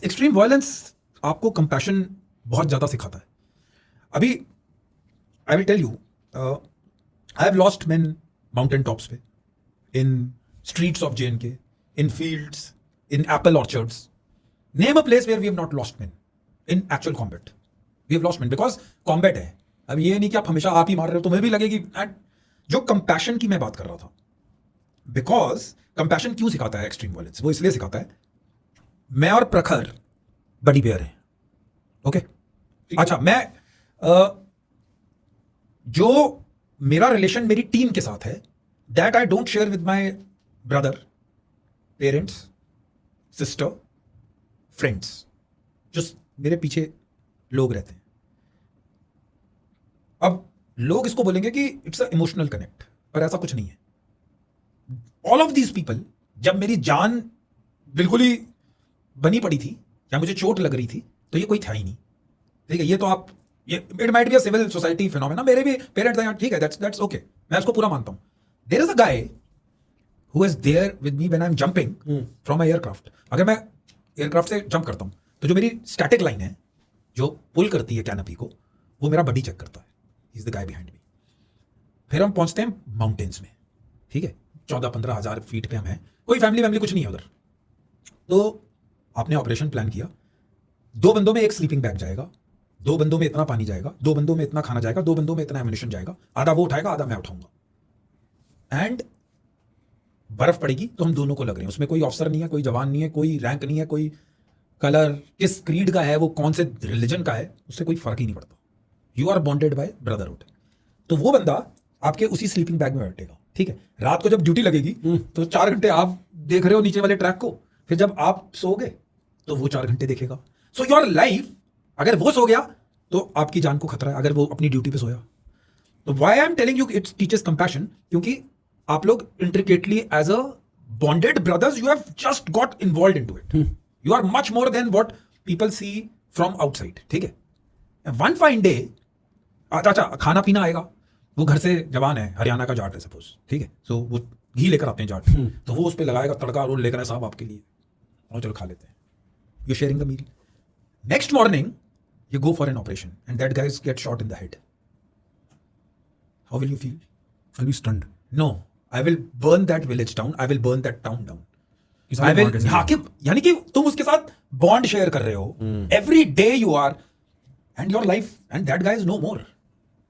Extreme violence आपको compassion बहुत ज़्यादा सिखाता है. अभी I will tell you, I have lost men mountain tops पे, in streets of JNK, in fields, in apple orchards. Name a place where we have not lost men in actual combat. We have lost men because combat है. अब ये नहीं कि आप हमेशा आप ही मार रहे हो, तुम्हें भी लगेगी. एंड जो कंपैशन की मैं बात कर रहा था, बिकॉज कंपैशन क्यों सिखाता है एक्सट्रीम वायलेंस? वो इसलिए सिखाता है, मैं और प्रखर बड़ी पेयर हैं. ओके, अच्छा, मैं जो मेरा रिलेशन मेरी टीम के साथ है, that I don't share with my brother, parents, sister, friends, जो मेरे पीछे लोग रहते हैं. अब लोग इसको बोलेंगे कि इट्स अ इमोशनल कनेक्ट, पर ऐसा कुछ नहीं है. ऑल ऑफ दीज पीपल, जब मेरी जान बिल्कुल ही बनी पड़ी थी या मुझे चोट लग रही थी, तो ये कोई था ही नहीं. ठीक है, ये तो आप, ये it might be a civil society phenomena. मेरे भी पेरेंट्स हैं, ठीक है, दैट्स ओके, मैं उसको पूरा मानता हूं. There is a guy who is there with me when I am jumping from a aircraft. अगर मैं एयरक्राफ्ट से जंप करता हूं, तो जो मेरी स्टैटिक लाइन है जो पुल करती है कैनपी को, वो मेरा बडी चेक करता है. He is the guy behind me. फिर हम पहुंचते हैं माउंटेन्स में. ठीक है, 14-15 हज़ार फीट पे हम हैं, कोई फैमिली कुछ नहीं है उधर. तो आपने ऑपरेशन प्लान किया, 2 बंदों में एक स्लीपिंग बैग जाएगा, 2 बंदों में इतना पानी जाएगा, 2 बंदों में इतना खाना जाएगा, 2 बंदों में इतना एम्युनिशन जाएगा. आधा वो उठाएगा, आधा मैं उठाऊंगा. एंड बर्फ पड़ेगी तो हम दोनों को लग रहे हैं. उसमें कोई ऑफिसर नहीं है, कोई जवान नहीं है, कोई रैंक नहीं है, कोई कलर, किस क्रीड का है, वो कौन से रिलीजन का है, उससे कोई फर्क ही नहीं पड़ता. You are bonded by brotherhood. तो वो बंदा आपके उसी स्लीपिंग बैग में बैठेगा. ठीक है, रात को जब ड्यूटी लगेगी तो 4 घंटे आप देख रहे हो नीचे वाले ट्रैक को, फिर जब आप सोओगे तो वो 4 घंटे देखेगा. सो योर लाइफ, अगर वो सो गया तो आपकी जान को खतरा है, अगर वो अपनी ड्यूटी पे सोया. तो why I am telling you it's teachers compassion, क्योंकि आप लोग intricately as a bonded brothers you have just got involved into it. You are much more than what people see from outside. ठीक है, one fine day, अच्छा, खाना पीना आएगा. वो घर से जवान है, हरियाणा का जाट है सपोज. ठीक है, सो वो घी लेकर आते हैं जाट, तो वो उस पर लगाएगा तड़का, रोल लेकर आए साहब आपके लिए, और चलो खा लेते हैं. You sharing the meal. Next morning you go for an operation and that guy gets shot in the head. How will you feel? I'll be stunned. No, I will burn that village down. I will burn that town down. I will, हाँ, कि यानी कि तुम उसके साथ bond share कर रहे हो. Every day you are, and your life, and that guy is no more.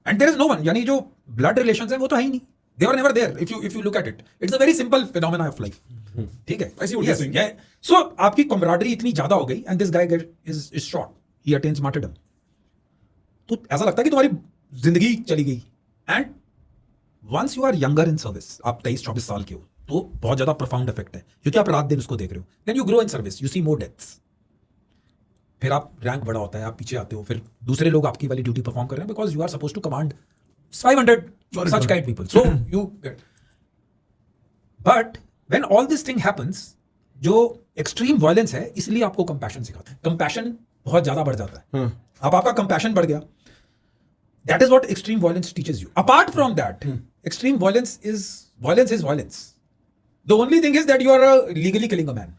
And there is no one. यानी जो blood relations हैं वो तो है ही नहीं. They were never there. If you look at it, it's a very simple phenomena of life. ठीक है. I see what you're saying. Yeah. So आपकी camaraderie इतनी ज्यादा हो गई, and this guy is shot. He attains martyrdom. तो ऐसा लगता है कि तुम्हारी जिंदगी चली गई. And once you are younger in service, आप 23-24 साल के हो, तो बहुत ज्यादा प्रोफाउंड इफेक्ट है, क्योंकि आप रात दिन उसको देख रहे हो. Then you grow in service, you see more deaths. फिर आप रैंक बड़ा होता है, आप पीछे आते हो, फिर दूसरे लोग आपकी वाली ड्यूटी परफॉर्म कर रहे हैं, because you are suppose to command 500 such kind people. So you get, but when all this thing happens, जो एक्सट्रीम वायलेंस है, इसलिए आपको कंपैशन सिखाता है. कंपैशन बहुत ज्यादा बढ़ जाता है. अब आपका कंपैशन बढ़ गया, that is what extreme violence teaches you. Apart from that, extreme violence is violence. The only thing is that you are legally killing a man.